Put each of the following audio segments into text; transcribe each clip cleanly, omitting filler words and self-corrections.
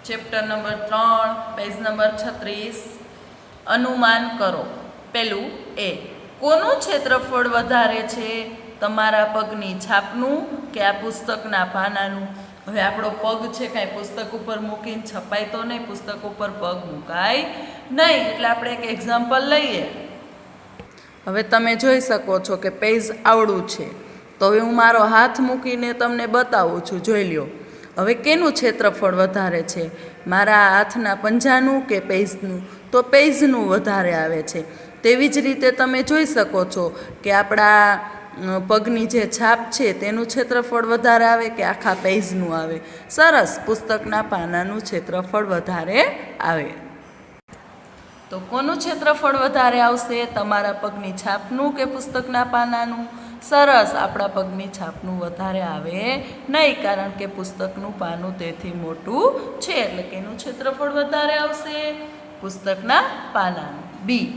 Chapter number 3 page number 36 અનુમાન કરો। પહેલું એ કોનું ક્ષેત્રફળ વધારે છે, તમારા પગની છાપનું કે આ પુસ્તકના પાનાનું। હવે આપણો પગ છે કાંઈ પુસ્તક ઉપર મૂકીને છપાય તો નહીં, પુસ્તક ઉપર પગ મુકાય નહીં, એટલે આપણે એક એક્ઝામ્પલ લઈએ। હવે તમે જોઈ શકો છો કે પેજ આવડું છે, તો હવે હું મારો હાથ મૂકીને તમને બતાવું છું, જોઈ લ્યો। હવે કેનું ક્ષેત્રફળ વધારે છે, મારા હાથના પંજાનું કે પેજનું? તો પેજનું વધારે આવે છે। તેવી જ રીતે તમે જોઈ શકો છો કે આપણા પગની જે છાપ છે તેનું ક્ષેત્રફળ વધારે આવે કે આખા પેજનું આવે? સરસ, પુસ્તકના પાનાનું ક્ષેત્રફળ વધારે આવે। તો કોનું ક્ષેત્રફળ વધારે આવશે, તમારા પગની છાપનું કે પુસ્તકના પાનાનું? સરસ, આપણા પગની છાપનું વધારે આવે નહીં, કારણ કે પુસ્તકનું પાનું તેથી મોટું છે, એટલે કે એનું ક્ષેત્રફળ વધારે આવશે, પુસ્તકના પાનાનું। બી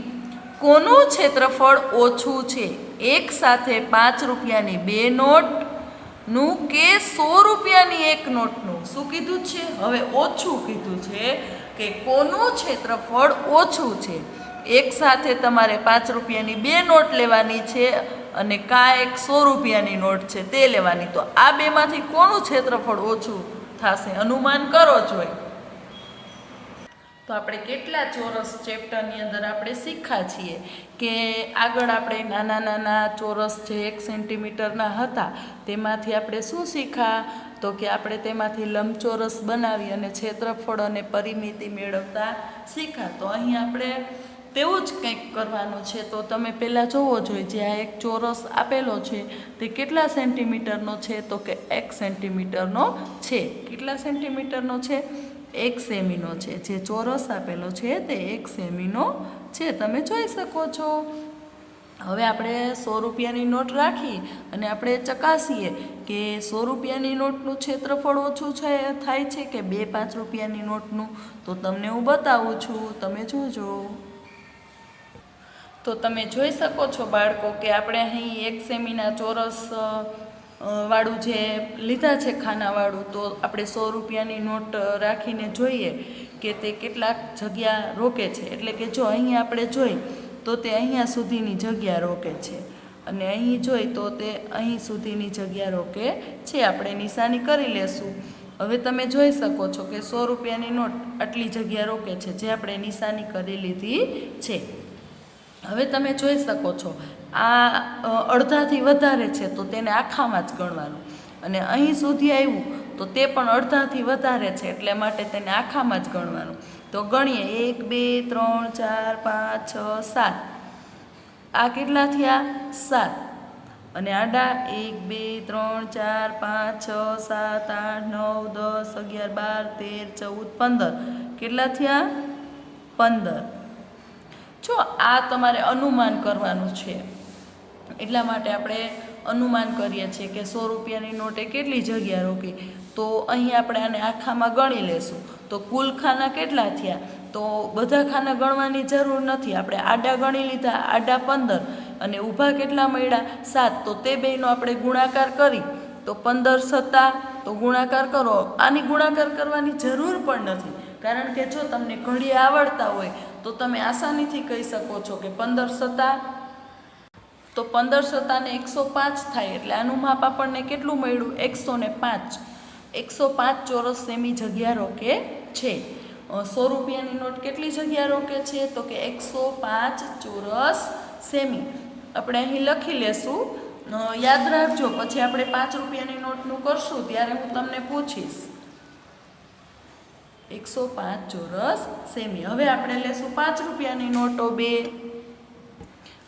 કોનું ક્ષેત્રફળ ઓછું છે, એક સાથે 5 રૂપિયાની 2 નોટનું કે 100 રૂપિયાની 1 નોટનું? શું કીધું છે? હવે ઓછું કીધું છે કે કોનું ક્ષેત્રફળ ઓછું છે। એક સાથે તમારે 5 રૂપિયાની 2 નોટ લેવાની છે અને એક 100 રૂપિયાની નોટ છે તે લેવાની, તો આ બેમાંથી કોનું ક્ષેત્રફળ ઓછું થશે? અનુમાન કરો જોઈ। તો આપણે કેટલા ચોરસ ચેપ્ટરની અંદર આપણે શીખ્યા છીએ કે આગળ આપણે નાના નાના ચોરસ જે 1 સેન્ટીમીટરના હતા તેમાંથી આપણે શું શીખ્યા, તો કે આપણે તેમાંથી લંબચોરસ બનાવી અને ક્ષેત્રફળ અને પરિમિતિ મેળવતા શીખ્યા। તો અહીં આપણે તેવું જ કંઈક કરવાનું છે। તો તમે પહેલાં જોવો જોઈએ, જે આ એક ચોરસ આપેલો છે તે કેટલા સેન્ટીમીટરનો છે, તો કે 1 સેન્ટીમીટરનો છે। કેટલા સેન્ટીમીટરનો છે? 1 સેમીનો છે। જે ચોરસ આપેલો છે તે 1 સેમીનો છે, તમે જોઈ શકો છો। હવે આપણે 100 રૂપિયાની નોટ રાખી અને આપણે ચકાસીએ કે 100 રૂપિયાની નોટનું ક્ષેત્રફળ ઓછું થાય છે કે 2 5 રૂપિયાની નોટનું? તો તમને હું બતાવું છું, તમે જોજો। તો તમે જોઈ શકો છો બાળકો કે આપણે અહીં 1 સેમીના ચોરસ વાળું જે લીધા છે ખાનાવાળું, તો આપણે 100 રૂપિયાની નોટ રાખીને જોઈએ કે તે કેટલાક જગ્યા રોકે છે। એટલે કે જો અહીંયા આપણે જોઈ તો તે અહીંયા સુધીની જગ્યા રોકે છે, અને અહીં જોઈ તો તે અહીં સુધીની જગ્યા રોકે છે। આપણે નિશાની કરી લેશું। હવે તમે જોઈ શકો છો કે 100 રૂપિયાની નોટ આટલી જગ્યા રોકે છે, જે આપણે નિશાની કરી લીધી છે। હવે તમે જોઈ શકો છો આ અડધાથી વધારે છે, તો તેને આખામાં જ ગણવાનું, અને અહીં સુધી આવ્યું તો તે પણ અડધાથી વધારે છે, એટલે માટે તેને આખામાં જ ગણવાનું। તો ગણીએ 1 2 3 4 5 6 7, આ કેટલા થયા? 7, અને આડા 1 2 3 4 5 6 7 8 9 10 11 12 13 14 15, કેટલા થયા? 15। જો આ તમારે અનુમાન કરવાનું છે, એટલા માટે આપણે અનુમાન કરીએ છીએ કે 100 રૂપિયાની નોટે કેટલી જગ્યા રોકી, તો અહીં આપણે આને આખામાં ગણી લેશું। તો કુલ ખાના કેટલા થયા? તો બધા ખાના ગણવાની જરૂર નથી, આપણે આડા ગણી લીધા, આડા 15 અને ઊભા કેટલા મળ્યા? 7, તો તે બેનો આપણે ગુણાકાર કરી તો 15 7, તો ગુણાકાર કરો। આની ગુણાકાર કરવાની જરૂર પણ નથી, કારણ કે જો તમને ઘડી આવડતા હોય તો તમે આસાનીથી કહી શકો છો કે 15 7, તો 15 7 ને 105 થાય, એટલે આનું માપ આપણને કેટલું મળ્યું? 105। 105 ચોરસ સેમી જગ્યા રોકે છે। 100 રૂપિયાની નોટ કેટલી જગ્યા રોકે છે? તો કે 105 ચોરસ સેમી। આપણે અહીં લખી લેશું, યાદ રાખજો, પછી આપણે 5 રૂપિયાની નોટનું કરશું ત્યારે હું તમને પૂછીશ। 105 ચોરસ સેમી। હવે આપણે લેશું 5 રૂપિયાની નોટો 2।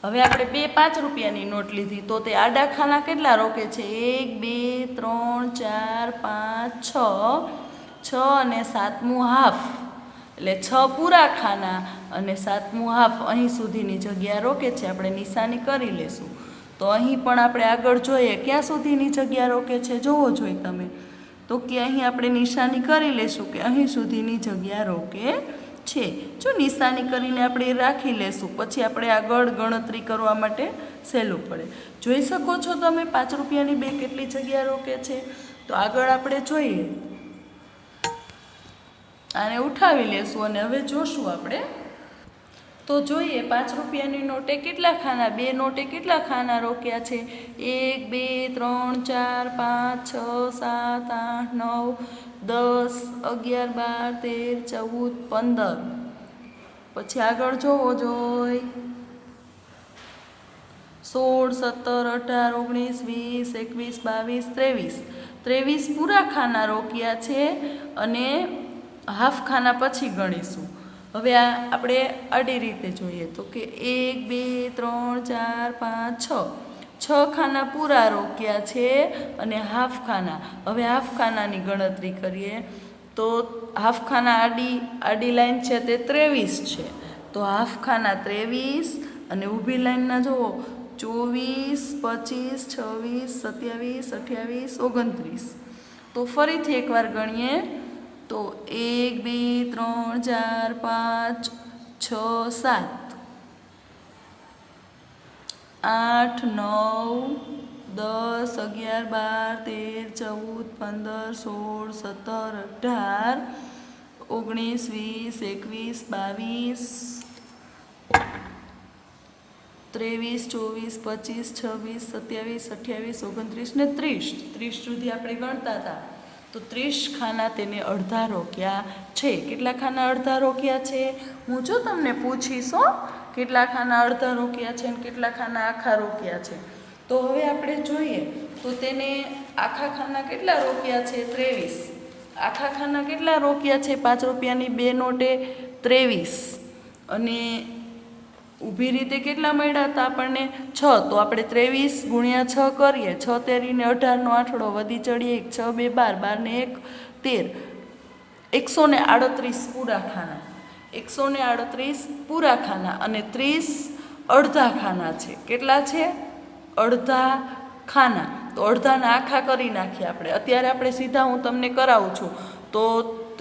હવે આપણે 2 5 રૂપિયાની નોટ લીધી, તો તે આડા ખાના કેટલા રોકે છે? 1 2 3 4 5 6 અને 7મું હાફ, એટલે 6 પૂરા ખાના અને 7મું હાફ અહીં સુધીની જગ્યા રોકે છે। આપણે નિશાની કરી લેશું। તો અહીં પણ આપણે આગળ જોઈએ ક્યાં સુધીની જગ્યા રોકે છે, જોવો જોઈએ તમે, તો કે અહીં આપણે નિશાની કરી લેશું કે અહીં સુધીની જગ્યા રોકે છે। જો નિશાની કરીને આપણે રાખી લેશું, પછી આપણે આગળ ગણતરી કરવા માટે સહેલું પડે। જોઈ શકો છો તમે 5 રૂપિયાની 2 કેટલી જગ્યા રોકે છે। તો આગળ આપણે જોઈએ આને ઉઠાવી લેશું અને હવે જોશું આપણે. તો જોઈએ 5 રૂપિયાની નોટે કેટલા ખાના, 2 નોટે કેટલા ખાના રોક્યા છે? 1 2 3 4 5 6 7 8 9 10 11 12 13 14 15. પછી આગળ જોવો જોઈ 16 17 18 19 20 21 22 23 પૂરા ખાના રોક્યા છે અને હાફ ખાના પછી ગણીશું. હવે આ આપણે આડી રીતે જોઈએ તો કે 1 2 3 4 5 6 ખાના પૂરા રોક્યા છે અને હાફ ખાના. હવે હાફ ખાનાની ગણતરી કરીએ તો હાફ ખાના આડી લાઈન છે તે 23 છે, તો હાફ ખાના 23 અને ઊભી લાઈનના જુઓ 24 25 26 27 28 29. તો ફરીથી એકવાર ગણીએ તો 1 2 3 4 5 6 7 8 9 10 11 12 13 14 15 16 17 18 19 20 21 22 23 24 25 27 28 29 ને 30 સુધી આપણે ગણતા હતા. તો 30 ખાના તેને અડધા રોક્યા છે. કેટલા ખાના અડધા રોક્યા છે? હું જો તમને પૂછીશ કેટલા ખાના અડધા રોક્યા છે અને કેટલા ખાના આખા રોક્યા છે. તો હવે આપણે જોઈએ તો તેને આખા ખાના કેટલા રોક્યા છે? 23. આખા ખાના કેટલા રોક્યા છે? 5 રૂપિયાની 2 નોટે 23 અને ઊભી રીતે કેટલા મળ્યા હતા આપણને? 6. તો આપણે 23 ગુણ્યા 6 કરીએ. 6 તેરીને 18નો આઠડો વધી ચડીએ 1 6 2 12 ને 1 13 138 પૂરા ખાના. 138 પૂરા ખાના અને 30 અડધા ખાના છે. કેટલા છે? અડધા ખાના. તો અડધાના આખા કરી નાખીએ આપણે. અત્યારે આપણે સીધા હું તમને કરાવું છું. તો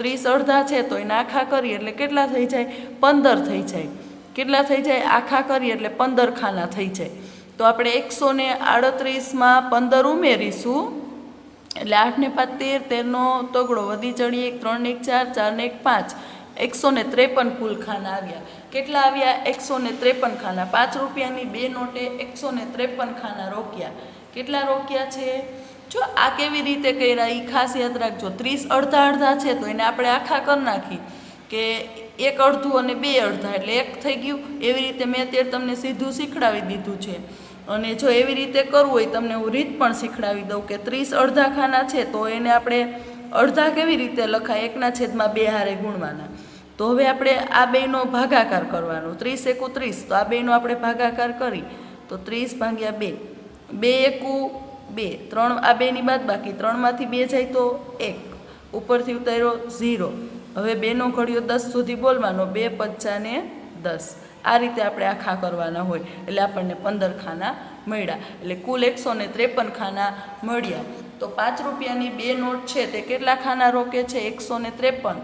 30 અડધા છે તો એને આખા કરીએ એટલે કેટલા થઈ જાય? 15 થઈ જાય. કેટલા થઈ જાય? આખા કરીએ એટલે 15 ખાના થઈ જાય. તો આપણે 138માં 15 ઉમેરીશું એટલે 8 ને 5 13, 13નો તગડો વધી ચડીએ 1 3 ને 1 4 4 ને 1 5 153 કુલ ખાના આવ્યા. કેટલા આવ્યા? 153 ખાના. 5 રૂપિયાની 2 નોટે 153 ખાના રોક્યા. કેટલા રોક્યા છે? જો આ કેવી રીતે કર્યા એ ખાસ યાદ રાખજો. 30 અડધા અડધા છે તો એને આપણે આખા કરી નાખી કે 1 અડધું અને 2 અડધા એટલે 1 થઈ ગયું. એવી રીતે મેં અત્યારે તમને સીધું શીખડાવી દીધું છે. અને જો એવી રીતે કરવું હોય તમને હું રીત પણ શીખડાવી દઉં કે 30 અડધા ખાના છે તો એને આપણે અડધા કેવી રીતે લખાય? 1/2 હારે ગુણવાના. તો હવે આપણે આ બેનો ભાગાકાર કરવાનો. 30 એકુ 30, તો આ બેનો આપણે ભાગાકાર કરી તો 30 ભાગ્યા 2 2 એકુ 2 3 આ બેની બાદ બાકી 3માંથી 2 જાય તો 1 ઉપરથી ઉતાર્યો 0. હવે 2નો ઘડિયો 10 સુધી બોલવાનો 2 55 ને 10. આ રીતે આપણે આખા કરવાના હોય એટલે આપણને 15 ખાના મળ્યા. એટલે કુલ 153 ખાના મળ્યા. તો 5 રૂપિયાની 2 નોટ છે તે કેટલા ખાના રોકે છે? 153.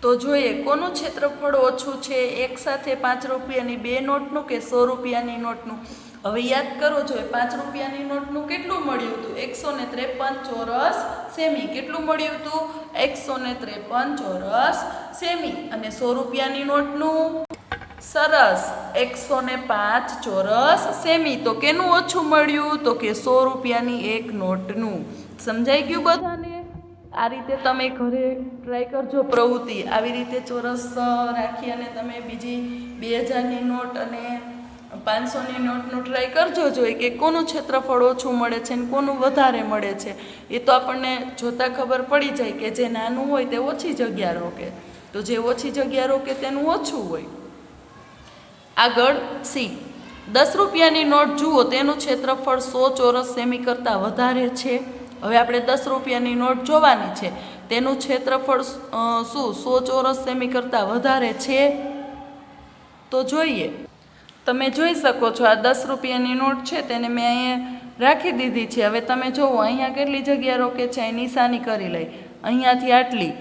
તો જોઈએ કોનું ક્ષેત્રફળ ઓછું છે? એક સાથે 5 રૂપિયાની 2 નોટનું કે 100 રૂપિયાની નોટનું? હવે યાદ કરો જોઈએ 5 રૂપિયાની નોટનું કેટલું મળ્યું હતું? 153 ચોરસ સેમી. કેટલું મળ્યું હતું? 153 ચોરસ સેમી. અને 100 રૂપિયાની નોટનું? સરસ, 105 ચોરસ સેમી. તો કેનું ઓછું મળ્યું? તો કે 100 રૂપિયાની 1 નોટનું. સમજાઈ ગયું બધાને? આ રીતે તમે ઘરે ટ્રાય કરજો પ્રવૃત્તિ. આવી રીતે ચોરસ રાખી અને તમે બીજી 2000ની નોટ અને 500ની નોટનું ટ્રાય કરજો જોઈએ કે કોનું ક્ષેત્રફળ ઓછું મળે છે ને કોનું વધારે મળે છે. એ તો આપણને જોતાં ખબર પડી જાય કે જે નાનું હોય તે ઓછી જગ્યા રોકે, તો જે ઓછી જગ્યા રોકે તેનું ઓછું હોય. આગળ સી. 10 રૂપિયાની નોટ જુઓ, તેનું ક્ષેત્રફળ 100 ચોરસ સેમી કરતાં વધારે છે. હવે આપણે 10 રૂપિયાની નોટ જોવાની છે. તેનું ક્ષેત્રફળ શું 100 ચોરસ સેમી કરતાં વધારે છે? તો જોઈએ. તમે જોઈ શકો છો આ 10 રૂપિયાની નોટ છે તેને મેં અહીંયા રાખી દીધી છે. હવે તમે જુઓ અહીંયા કેટલી જગ્યા રોકે છે, અહીં નિશાની કરી લઈ. અહીંયાથી આટલી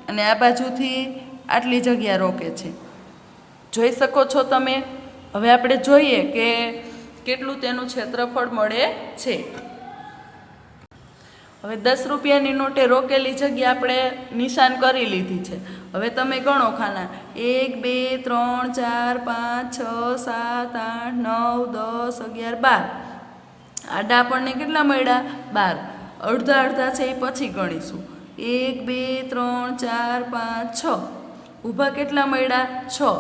અને આ બાજુથી આટલી જગ્યા રોકે છે. જોઈ શકો છો તમે. હવે આપણે જોઈએ કે કેટલું તેનું ક્ષેત્રફળ મળે છે. હવે 10 રૂપિયાની નોટે રોકેલી જગ્યા આપણે નિશાન કરી લીધી છે. હવે તમે ગણો ખાના 1 2 3 4 5 6 7 8 9 10 11 12. આડા આપણને કેટલા મળ્યા? 12. અડધા અડધા છે એ પછી ગણીશું. 1 2 3 4 5 6. ઊભા કેટલા મળ્યા? 6.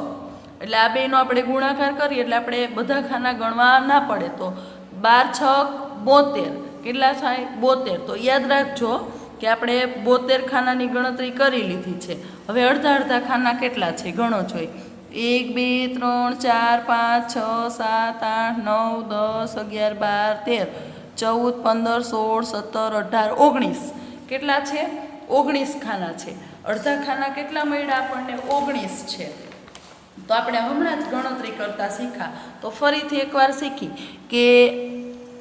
એટલે આ બેનો આપણે ગુણાકાર કરીએ એટલે આપણે બધા ખાના ગણવા ના પડે. તો 12 6 72. કેટલા થાય? 72. તો યાદ રાખજો કે આપણે 72 ખાનાની ગણતરી કરી લીધી છે. હવે અડધા અડધા ખાના કેટલા છે ગણો જોઈએ. 1 2 3 4 5 6 7 8 9 10 11 12 13 14 15 16 17 18 19. કેટલા છે? 19 ખાના છે. અડધા ખાના કેટલા મળ્યા આપણને? 19 છે. તો આપણે હમણાં જ ગણતરી કરતા શીખ્યા. તો ફરીથી એકવાર શીખી કે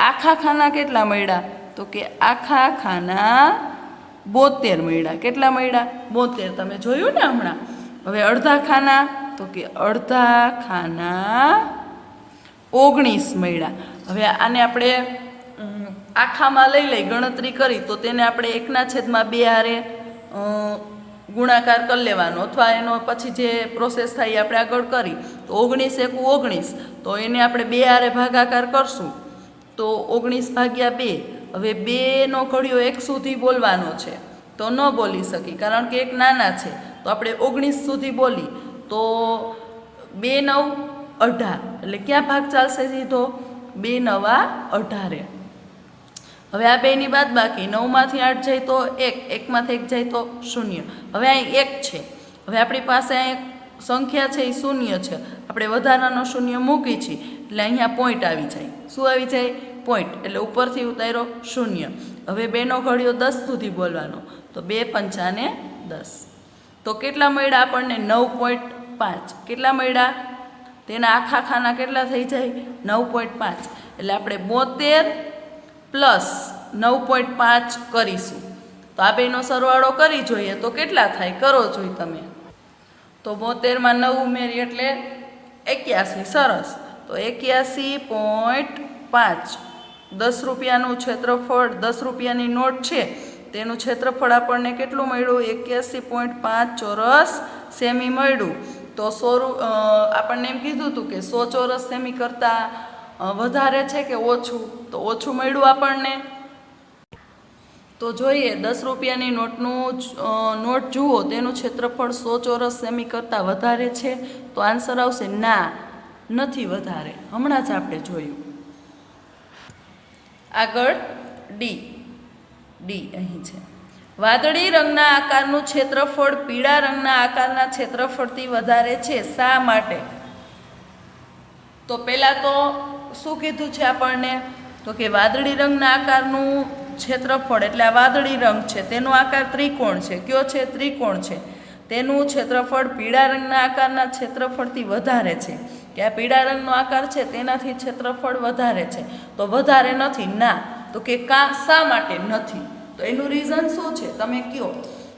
આખા ખાના કેટલા મળ્યા? તો કે આખા ખાના 72 મળ્યા. કેટલા મળ્યા? 72. તમે જોયું ને હમણાં. હવે અડધા ખાના તો કે અડધા ખાના 19 મળ્યા. હવે આને આપણે આખામાં લઈ ગણતરી કરી તો તેને આપણે 1/2 હારે ગુણાકાર કરી લેવાનો અથવા એનો પછી જે પ્રોસેસ થાય એ આપણે આગળ કરી. તો 19 એકુ 19. તો એને આપણે 2 હારે ભાગાકાર કરશું તો 19/2. હવે 2નો ઘડિયો 1 સુધી બોલવાનો છે તો ન બોલી શકી કારણ કે 1 નાના છે. તો આપણે 19 સુધી બોલી તો 2 9 18. એટલે ક્યાં ભાગ ચાલશે સીધો? 2 9 18. હવે આ બેની બાદ બાકી 9માંથી 8 જાય તો 1, 1માંથી 1 જાય તો 0. હવે અહીં 1 છે. હવે આપણી પાસે અહીં સંખ્યા છે એ 0 છે. આપણે વધારાનો 0 મૂકી છીએ એટલે અહીંયા પોઈન્ટ આવી જાય. શું આવી જાય? પોઈન્ટ. એટલે ઉપરથી ઉતાર્યો 0. હવે 2નો ઘડિયો 10 સુધી બોલવાનો તો 2 5 ને 10. તો કેટલા મળ્યા આપણને? 9.5. કેટલા મળ્યા? તેના આખા ખાના કેટલા થઈ જાય? 9.5. એટલે આપણે 72 પ્લસ 9.5 કરીશું. તો આ બેનો સરવાળો કરી જોઈએ તો કેટલા થાય? કરો જોઈએ તમે. તો 72માં 9 ઉમેરી એટલે 81. સરસ. તો 81.5. 10 રૂપિયાનું ક્ષેત્રફળ, 10 રૂપિયાની નોટ છે તેનું ક્ષેત્રફળ આપણને કેટલું મળ્યું? 81.5 ચોરસ સેમી મળ્યું. તો આપણને એમ કીધું હતું કે 100 ચોરસ સેમી કરતાં વધારે છે કે ઓછું? તો ઓછું મળ્યું આપણને. તો જોઈએ 10 રૂપિયાની નોટ જુઓ તેનું ક્ષેત્રફળ 100 ચોરસ સેમી કરતાં વધારે છે. તો આન્સર આવશે ના, નથી વધારે. હમણાં જ આપણે જોયું. આગળ ડી અહીં છે. વાદળી રંગના આકારનું ક્ષેત્રફળ પીળા રંગના આકારના ક્ષેત્રફળથી વધારે છે. શા માટે? તો પહેલાં તો શું કીધું છે આપણને? તો કે વાદળી રંગના આકારનું ક્ષેત્રફળ એટલે આ વાદળી રંગ છે તેનો આકાર ત્રિકોણ છે. કયો છે? ત્રિકોણ છે. તેનું ક્ષેત્રફળ પીળા રંગના આકારના ક્ષેત્રફળથી વધારે છે. કે આ પીળા રંગનો આકાર છે તેનાથી ક્ષેત્રફળ વધારે છે. તો વધારે નથી. ના. તો કે શા માટે નથી? તો એનું રીઝન શું છે તમે કયો?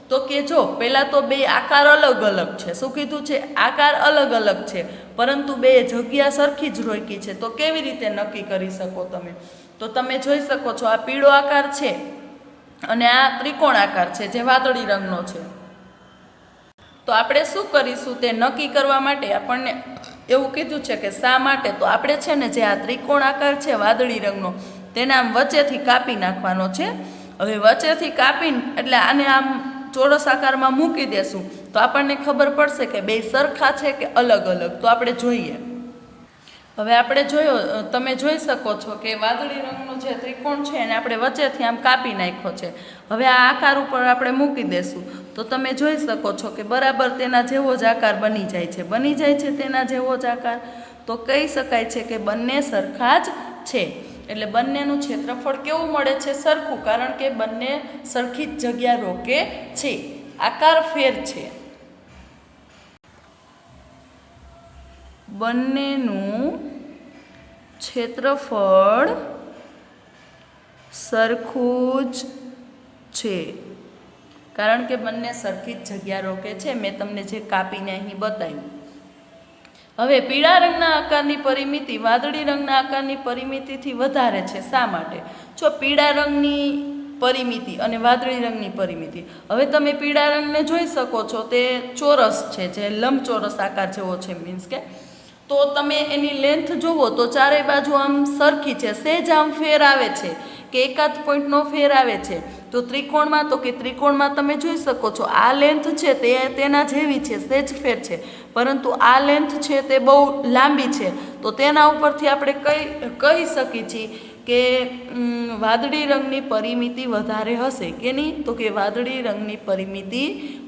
તો કે જો પહેલાં તો બે આકાર અલગ અલગ છે. શું કીધું છે? આકાર અલગ અલગ છે પરંતુ બે જગ્યા સરખી જ રોકી છે. તો કેવી રીતે નક્કી કરી શકો તમે? તો તમે જોઈ શકો છો આ પીળો આકાર છે અને આ ત્રિકોણ આકાર છે જે વાદળી રંગનો છે. તો આપણે શું કરીશું તે નક્કી કરવા માટે આપણને એવું કીધું છે કે શા માટે? તો આપણે છે ને જે આ ત્રિકોણ આકાર છે વાદળી રંગનો તેને આમ વચ્ચેથી કાપી નાખવાનો છે. હવે વચ્ચેથી કાપીને એટલે આને આમ ચોરસ આકારમાં મૂકી દેશું તો આપણને ખબર પડશે કે બે સરખા છે કે અલગ અલગ. તો આપણે જોઈએ. હવે આપણે તમે જોઈ શકો છો કે વાદળી રંગનો જે ત્રિકોણ છે એને આપણે વચ્ચેથી આમ કાપી નાખ્યો છે. હવે આ આકાર ઉપર આપણે મૂકી દેશું તો તમે જોઈ શકો છો કે બરાબર તેના જેવો જ આકાર બની જાય છે તેના જેવો જ આકાર. તો કહી શકાય છે કે બંને સરખા જ છે. એટલે બંનેનું ક્ષેત્રફળ કેવું મળે છે? સરખું. કારણ કે બંને સરખી જ જગ્યા રોકે છે. આકાર ફેર છે. બંનેનું ક્ષેત્રફળ સરખું જ છે કારણ કે બંને સરખી જ જગ્યા રોકે છે. મેં તમને જે કાપીને અહીં બતાવ્યું. હવે પીળા રંગના આકારની પરિમિતિ વાદળી રંગના આકારની પરિમિતિથી વધારે છે. શા માટે? જો પીળા રંગની પરિમિતિ અને વાદળી રંગની પરિમિતિ. હવે તમે પીળા રંગને જોઈ શકો છો, તે ચોરસ છે, જે લંબચોરસ આકાર જેવો છે, મીન્સ કે તો તમે એની લેન્થ જુઓ તો ચારેય બાજુ આમ સરખી છે, સહેજ આમ ફેર આવે છે કે એકાદ પોઈન્ટનો ફેર આવે છે. તો ત્રિકોણમાં તો કે ત્રિકોણમાં તમે જોઈ શકો છો આ લેન્થ છે તે તેના જેવી છે, સહેજ ફેર છે, પરંતુ આ લેન્થ છે તે બહુ લાંબી છે. તો તેના ઉપરથી આપણે કહી શકીએ છીએ કે વાદળી રંગની પરિમિતિ વધારે હશે. કેની? તો કે વાદળી રંગની પરિમિતિ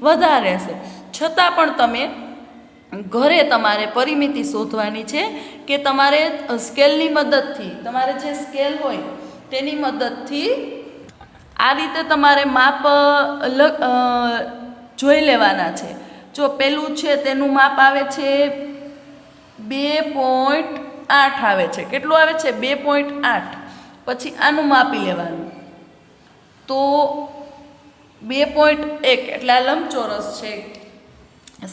વધારે હશે. છતાં પણ તમે ઘરે તમારે પરિમિતિ શોધવાની છે કે તમારે સ્કેલની મદદથી, તમારે જે સ્કેલ હોય તેની મદદથી આ રીતે તમારે માપ જોઈ લેવાના છે. જો પેલું છે તેનું માપ આવે છે 2.8 આવે છે. કેટલું આવે છે? 2.8. પછી આનું માપી લેવાનું તો 2.1 એટલે આ લંબચોરસ છે,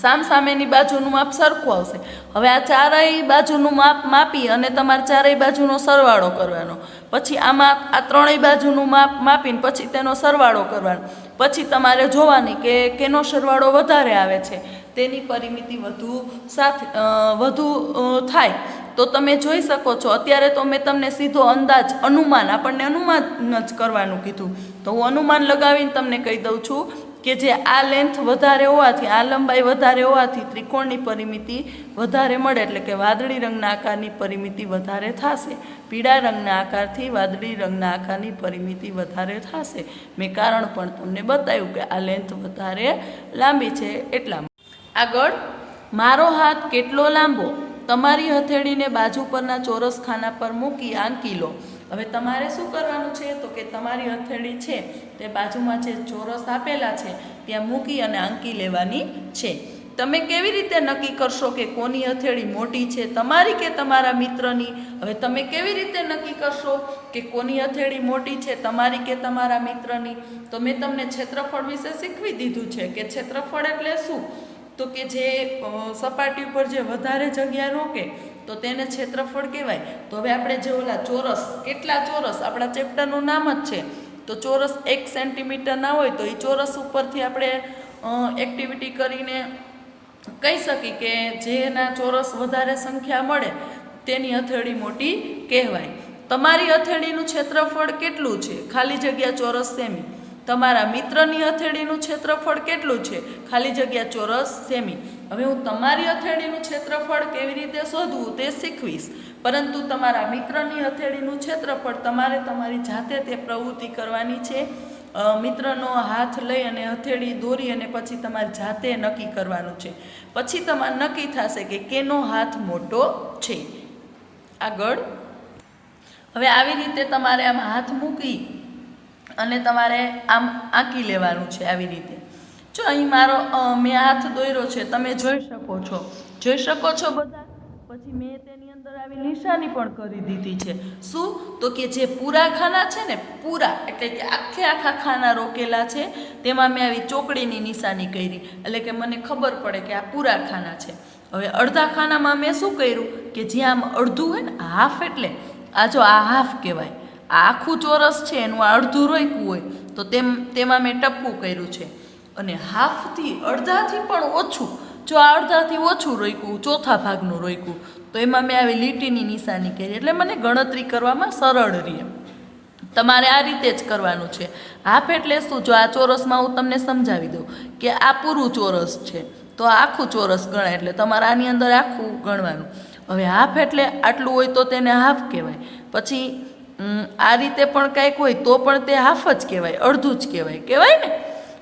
સામસામેની બાજુનું માપ સરખું આવશે. હવે આ ચારેય બાજુનું માપ માપી અને તમારે ચારેય બાજુનો સરવાળો કરવાનો. પછી આમાં આ ત્રણેય બાજુનું માપ માપીને પછી તેનો સરવાળો કરવાનો. પછી તમારે જોવાની કે કેનો સરવાળો વધારે આવે છે, તેની પરિમિતિ વધુ થાય. તો તમે જોઈ શકો છો. અત્યારે તો મેં તમને સીધો અંદાજ, અનુમાન, આપણને અનુમાન જ કરવાનું કીધું, તો હું અનુમાન લગાવીને તમને કહી દઉં છું કે જે આ લેન્થ વધારે હોવાથી, આ લંબાઈ વધારે હોવાથી ત્રિકોણની પરિમિતિ વધારે મળે, એટલે કે વાદળી રંગના આકારની પરિમિતિ વધારે થશે. પીળા રંગના આકારથી વાદળી રંગના આકારની પરિમિતિ વધારે થશે. મેં કારણ પણ તમને બતાવ્યું કે આ લેન્થ વધારે લાંબી છે એટલા. આગળ, મારો હાથ કેટલો લાંબો? તમારી હથેળીને બાજુ પરના ચોરસ ખાના પર મૂકી આંકી લો. હવે તમારે શું કરવાનું છે? તો કે તમારી હથેળી છે તે બાજુમાં જે ચોરસ આપેલા છે ત્યાં મૂકી અને આંકી લેવાની છે. તમે કેવી રીતે નક્કી કરશો કે કોની હથેળી મોટી છે, તમારી કે તમારા મિત્રની? હવે તમે કેવી રીતે નક્કી કરશો કે કોની હથેળી મોટી છે, તમારી કે તમારા મિત્રની? તો મેં તમને ક્ષેત્રફળ વિશે શીખવી દીધું છે કે ક્ષેત્રફળ એટલે શું? તો કે જે સપાટી ઉપર જે વધારે જગ્યા રોકે તો તેને ક્ષેત્રફળ કહેવાય. તો હવે આપણે જે ઓલા ચોરસ, કેટલા ચોરસ, આપણા ચેપ્ટરનું નામ જ છે, તો ચોરસ 1 સેન્ટીમીટરના હોય તો એ ચોરસ ઉપરથી આપણે એક્ટિવિટી કરીને કહી શકીએ કે જેના ચોરસ વધારે સંખ્યા મળે તેની હથેળી મોટી કહેવાય. તમારી હથેળીનું ક્ષેત્રફળ કેટલું છે? ખાલી જગ્યા ચોરસ સેમી. તમારા મિત્રની હથેળીનું ક્ષેત્રફળ કેટલું છે? ખાલી જગ્યા ચોરસ સેમી. હવે હું તમારી હથેળીનું ક્ષેત્રફળ કેવી રીતે શોધવું તે શીખવીશ, પરંતુ તમારા મિત્રની હથેળીનું ક્ષેત્રફળ તમારે તમારી જાતે તે પ્રવૃત્તિ કરવાની છે. મિત્રનો હાથ લઈ અને હથેળી દોરી અને પછી તમારે જાતે નક્કી કરવાનું છે. પછી તમારે નક્કી થશે કે કેનો હાથ મોટો છે. આગળ, હવે આવી રીતે તમારે આમ હાથ મૂકી અને તમારે આમ આંકી લેવાનું છે. આવી રીતે જો અહીં મારો મેં હાથ દોર્યો છે, તમે જોઈ શકો છો બધા. પછી મેં તેની અંદર આવી નિશાની પણ કરી દીધી છે. શું? તો કે જે પૂરા ખાના છે ને, પૂરા એટલે કે આખા ખાના રોકેલા છે, તેમાં મેં આવી ચોકડીની નિશાની કરી, એટલે કે મને ખબર પડે કે આ પૂરા ખાના છે. હવે અડધા ખાનામાં મેં શું કર્યું કે જ્યાં આમ અડધું હોય ને, હાફ, એટલે આ જો આ હાફ કહેવાય. આ આખું ચોરસ છે એનું આ અડધું રોક્યું હોય તો તેમાં મેં ટપકું કર્યું છે. અને હાફથી, અડધાથી પણ ઓછું, જો આ અડધાથી ઓછું રોક્યું, ચોથા ભાગનું રોક્યું, તો એમાં મેં આવી લીટીની નિશાની કરી, એટલે મને ગણતરી કરવામાં સરળ રહે. તમારે આ રીતે જ કરવાનું છે. હાફ એટલે શું? જો આ ચોરસમાં હું તમને સમજાવી દઉં કે આ પૂરું ચોરસ છે તો આ આખું ચોરસ ગણાય, એટલે તમારે આની અંદર આખું ગણવાનું. હવે હાફ એટલે આટલું હોય તો તેને હાફ કહેવાય. પછી આ રીતે પણ કાંઈક હોય તો પણ તે હાફ જ કહેવાય, અડધું જ કહેવાય ને.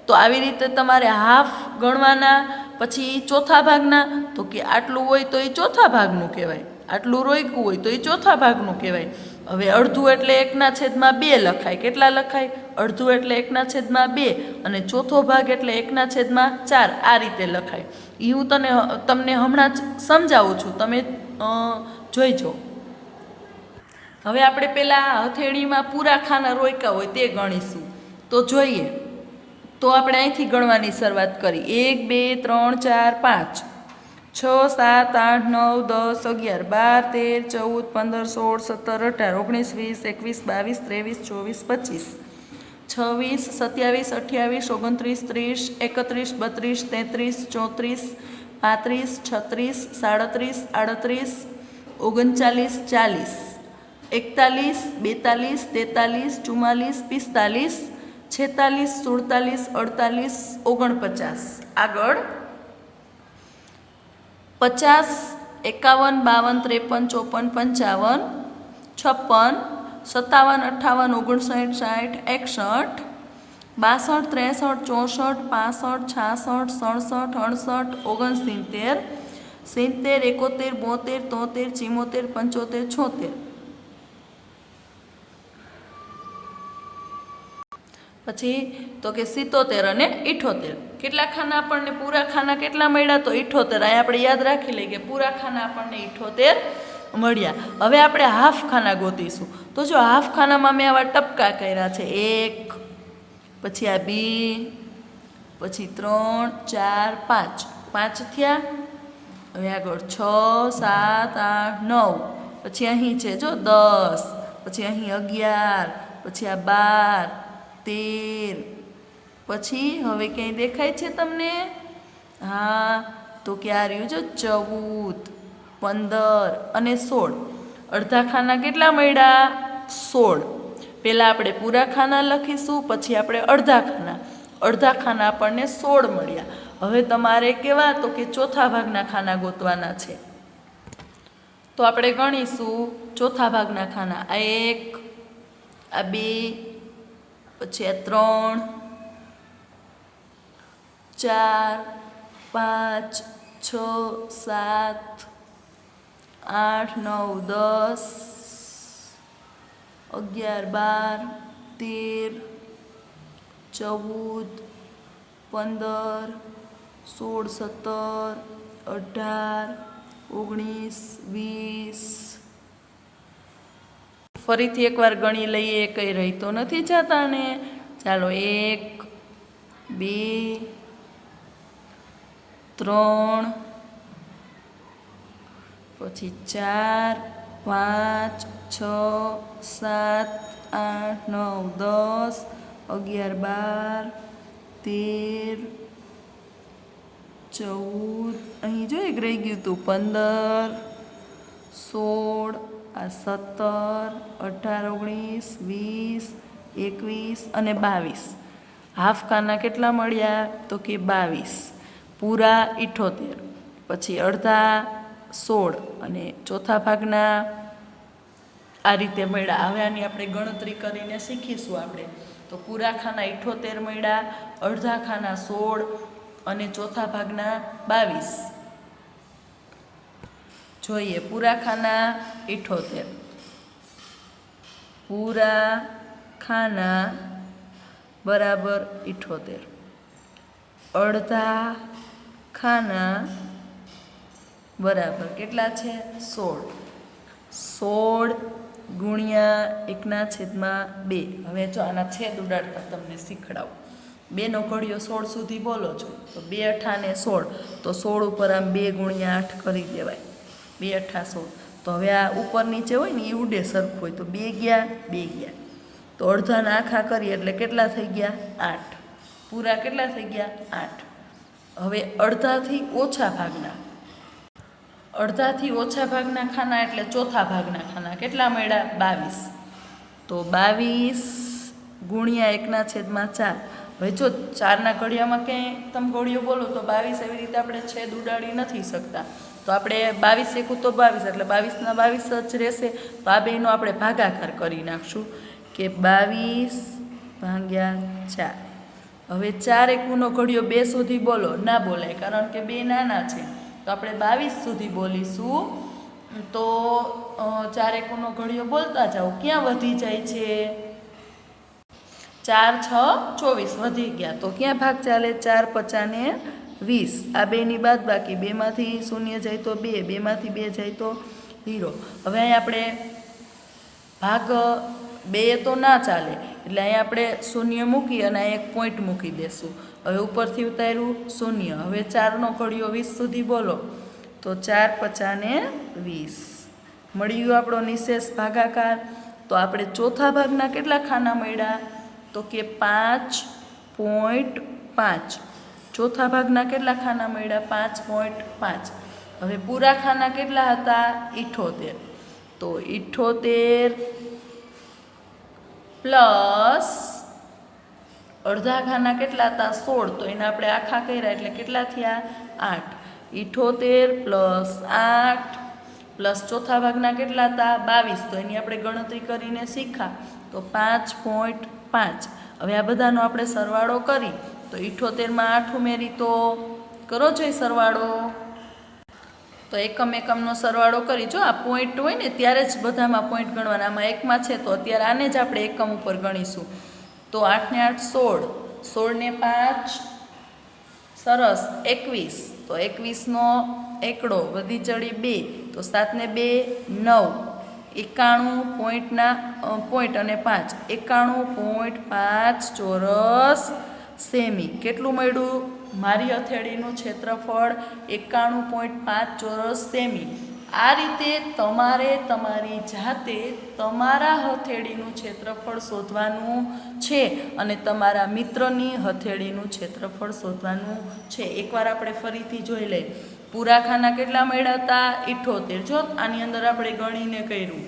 તો આવી રીતે તમારે હાફ ગણવાના. પછી ચોથા ભાગના, તો કે આટલું હોય તો એ ચોથા ભાગનું કહેવાય, આટલું રોક્યું હોય તો એ ચોથા ભાગનું કહેવાય. હવે અડધું એટલે 1/2 લખાય. કેટલા લખાય? અડધું એટલે 1/2 અને ચોથો ભાગ એટલે 1/4. આ રીતે લખાય. એ હું તમને હમણાં જ સમજાવું છું, તમે જોઈજો. હવે આપણે પહેલાં હથેળીમાં પૂરા ખાના રોક્યા હોય તે ગણીશું. તો જોઈએ, તો આપણે અહીંથી ગણવાની શરૂઆત કરી. 1 2 3 4 5 6 7 8 9 10 11 12 13 14 15 16 17 18 19 20 21 22 23 24 25. 26, 27, 28, 29, 30, 31, 32, 33, 34, 35, 36, 37, 38, 39, 40, 41, 42, 43, 44, 45, 46, 47, 48, 49. આગળ 50, 51, 52, 53, 54, 55, 57, 58, 59, 60, 61, 62, 63, 64, 65, 66, 67, 68, 70, 71, 72, 73, 74, 75, 76. પછી તો કે 77 અને 78. કેટલા ખાના આપણને પૂરા ખાના કેટલા મળ્યા? તો 78. અહીં આપણે યાદ રાખી લઈએ કે પૂરા ખાના આપણને 78 મળ્યા. હવે આપણે હાફ ખાના ગોતીશું. તો જો હાફ ખાનામાં મેં આવા ટપકા કર્યા છે, 1, પછી આ 2, પછી 3, 4, 5, 5 થયા. હવે આગળ 6, 7, 8, 9, પછી અહીં છે જો 10, પછી અહીં 11, પછી આ 12, 13, પછી હવે ક્યાંય દેખાય છે તમને? હા, તો કે આ રહ્યું જો 14, 15 અને 16. અડધા ખાના કેટલા મળ્યા? 16. પહેલાં આપણે પૂરા ખાના લખીશું, પછી આપણે અડધા ખાના. અડધા ખાના આપણને 16 મળ્યા. હવે તમારે કેવા? તો કે ચોથા ભાગના ખાના ગોતવાના છે. તો આપણે ગણીશું ચોથા ભાગના ખાના. આ 1, આ 2, પછી આ 3, 4, 5, 6, 7, 8, 9, 10, 11, 12, 13, 14, 15, 16, 17, 18, 20. ફરીથી એકવાર ગણી લઈએ, કંઈ રહી તો નથી જતા ને? ચાલો 1, 2, 3, પછી 4, 5, 6, 7, 8, 9, 10, 11, 12, 13, 14, અહીં જો એક રહી ગયું હતું 15, 16, આ 17, 18, 19, 20, 21 અને 22. હાફ ખાના કેટલા મળ્યા? તો કે 22. પૂરા 78, પછી અડધા 16 અને ચોથા ભાગના આ રીતે મળ્યા. હવે આની આપણે ગણતરી કરીને શીખીશું આપણે. તો પૂરા ખાના 78 મળ્યા, અડધા ખાના 16 અને ચોથા ભાગના 22. જોઈએ પૂરા ખાના 78. પૂરા ખાના બરાબર 78. અડધા ખાના બરાબર કેટલા છે? 16. 16 ગુણ્યા 1/2. હવે જો આના છેદ ઉડાડતા તમને શીખડાવું. 2નો ઘડિયો 16 સુધી બોલો છો તો 2 અઠા ને 16, તો 16 ઉપર આમ 2 ગુણ્યા 8 કરી દેવાય. 2 અઠા 16. તો હવે આ ઉપર નીચે હોય ને એ ઉડે સરખું હોય, તો 2 ગયા 2 ગયા, તો અડધાના આખા કરીએ એટલે કેટલા થઈ ગયા? 8. પૂરા કેટલા થઈ ગયા? 8. હવે અડધાથી ઓછા ભાગના. અડધાથી ઓછા ભાગના ખાના એટલે ચોથા ભાગના ખાના કેટલા મળ્યા? 22. તો 22 ગુણ્યા 1/4. હવે જો 4ના ઘડિયામાં ક્યાંય તમે ઘડિયો બોલો તો 22 એવી રીતે આપણે છેદ ઉડાડી નથી શકતા. તો આપણે 22 એકું તો 22 એટલે 22ના 22 જ રહેશે. તો આ બેનો આપણે ભાગાકાર કરી નાખશું કે 22 ભાગ્યા 4. હવે 4 એકુનો ઘડિયો 2 સુધી બોલો, ના બોલાય કારણ કે 2 નાના છે. તો આપણે 22 સુધી બોલીશું. તો 4 એકુનો ઘડિયો બોલતા જાઓ, ક્યાં વધી જાય છે? 4 6 24 વધી ગયા. તો ક્યાં ભાગ ચાલે? 4 5 ને 20. આ 2ની બાદ બાકી, 2માંથી 0 જાય તો 2, 2માંથી 2 જાય તો 0. હવે અહીં આપણે ભાગ 2 તો ના ચાલે એટલે અહીં આપણે 0 મૂકી અને અહીં એક પોઈન્ટ મૂકી દેશું. હવે ઉપરથી ઉતાર્યું 0. હવે 4નો ઘડિયો 20 સુધી બોલો તો 4 5 ને 20 મળી ગયો આપણો નિશેષ ભાગાકાર. તો આપણે ચોથા ભાગના કેટલા ખાના મળ્યા? તો કે 5.5. ચોથા ભાગના કેટલા ખાના મળ્યા? 5.5. હવે પૂરા ખાના કેટલા હતા? 78. તો 78 પ્લસ અડધા ખાના કેટલા હતા? 16. તો એને આપણે આખા કર્યા એટલે કેટલા થયા? 8. 78 પ્લસ 8 પ્લસ ચોથા ભાગના કેટલા હતા? 22. તો એની આપણે ગણતરી કરીને શીખા તો 5.5. હવે આ બધાનો આપણે સરવાળો કરી તો 78માં 8 ઉમેરી તો કરો જોઈએ સરવાળો. તો એકમનો સરવાળો કરી. જો આ પોઈન્ટ હોય ને ત્યારે જ બધામાં પોઈન્ટ ગણવાના. આમાં એકમાં છે તો અત્યારે આને જ આપણે એકમ ઉપર ગણીશું. તો 8 ને 8 16, 16 ને 5 સરસ 21. તો 21નો એકડો વધી ચડી 2. તો 7 ને 2 9. 91 પોઈન્ટના પોઈન્ટ અને 5 91.5 ચોરસ સેમી. કેટલું મળ્યું? મારી હથેળીનું ક્ષેત્રફળ 91.5 ચોરસ સેમી. આ રીતે તમારે તમારી જાતે તમારા હથેળીનું ક્ષેત્રફળ શોધવાનું છે અને તમારા મિત્રની હથેળીનું ક્ષેત્રફળ શોધવાનું છે. એકવાર આપણે ફરીથી જોઈ લઈએ. પૂરા ખાના કેટલા મળ્યા હતા? 78. જો આની અંદર આપણે ગણીને કર્યું.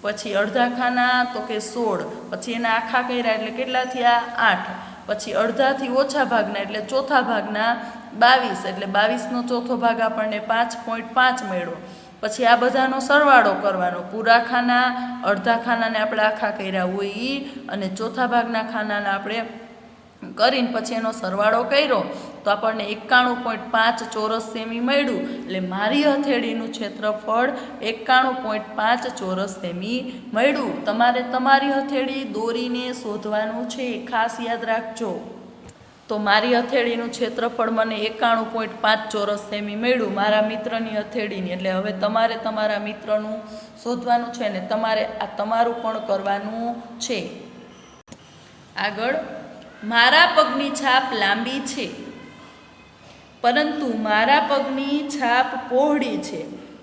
પછી અડધા ખાના તો કે 16. પછી એના આખા કર્યા એટલે કેટલા થયા? 8. પછી અડધાથી ઓછા ભાગના એટલે ચોથા ભાગના 22. એટલે 22નો ચોથો ભાગ આપણને 5.5 મળ્યો. પછી આ બધાનો સરવાળો કરવાનો. પૂરા ખાના અડધા ખાનાને આપણે આખા કર્યા હોય અને ચોથા ભાગના ખાનાને આપણે કરીને પછી એનો સરવાળો કર્યો તો આપણને 91.5 ચોરસ સેમી મળ્યું. એટલે મારી હથેળીનું ક્ષેત્રફળ 91.5 ચોરસ સેમી મળ્યું. તમારે તમારી હથેળી દોરીને શોધવાનું છે, ખાસ યાદ રાખજો. તો મારી હથેળીનું ક્ષેત્રફળ મને 91.5 ચોરસ સેમી મળ્યું મારા મિત્રની હથેળીની. એટલે હવે તમારે તમારા મિત્રનું શોધવાનું છે ને તમારે આ તમારું પણ કરવાનું છે. આગળ, મારા પગની છાપ લાંબી છે પરંતુ મારા પગની છાપ પહોળી છે,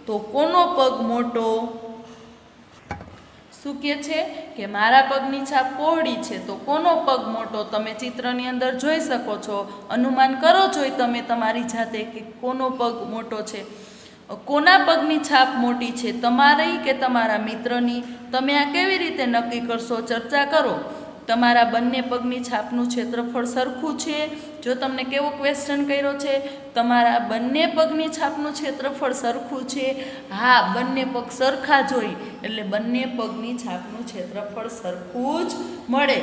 તો કોનો પગ મોટો? શું કહે છે કે મારા પગની છાપ પહોળી છે તો કોનો પગ મોટો? તમે ચિત્રની અંદર જોઈ શકો છો. અનુમાન કરો છો તમે તમારી જાતે કે કોનો પગ મોટો છે. કોના પગની છાપ મોટી છે, તમારી કે તમારા મિત્રની? તમે આ કેવી રીતે નક્કી કરશો? ચર્ચા કરો. તમારા બંને પગની છાપનું ક્ષેત્રફળ સરખું છે? જો તમને કેવો ક્વેશ્ચન કર્યો છે, તમારા બંને પગની છાપનું ક્ષેત્રફળ સરખું છે? હા, બંને પગ સરખા જ હોય એટલે બંને પગની છાપનું ક્ષેત્રફળ સરખું જ મળે.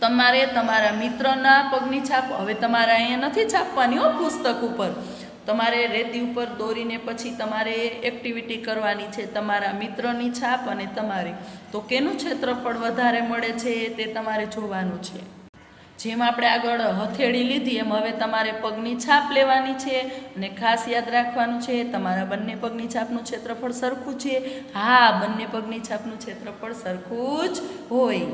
તમારે તમારા મિત્રના પગની છાપ હવે તમારે અહીંયા નથી છાપવાની હો, પુસ્તક ઉપર તમારે રેતી ઉપર દોરીને પછી તમારે એક્ટિવિટી કરવાની છે. તમારા મિત્રની છાપ અને તમારી, તો કેનું ક્ષેત્રફળ વધારે મળે છે તે તમારે જોવાનું છે. જેમ આપણે આગળ હથેળી લીધી એમ હવે તમારે પગની છાપ લેવાની છે અને ખાસ યાદ રાખવાનું છે તમારા બંને પગની છાપનું ક્ષેત્રફળ સરખું છે. હા, બંને પગની છાપનું ક્ષેત્રફળ સરખું જ હોય.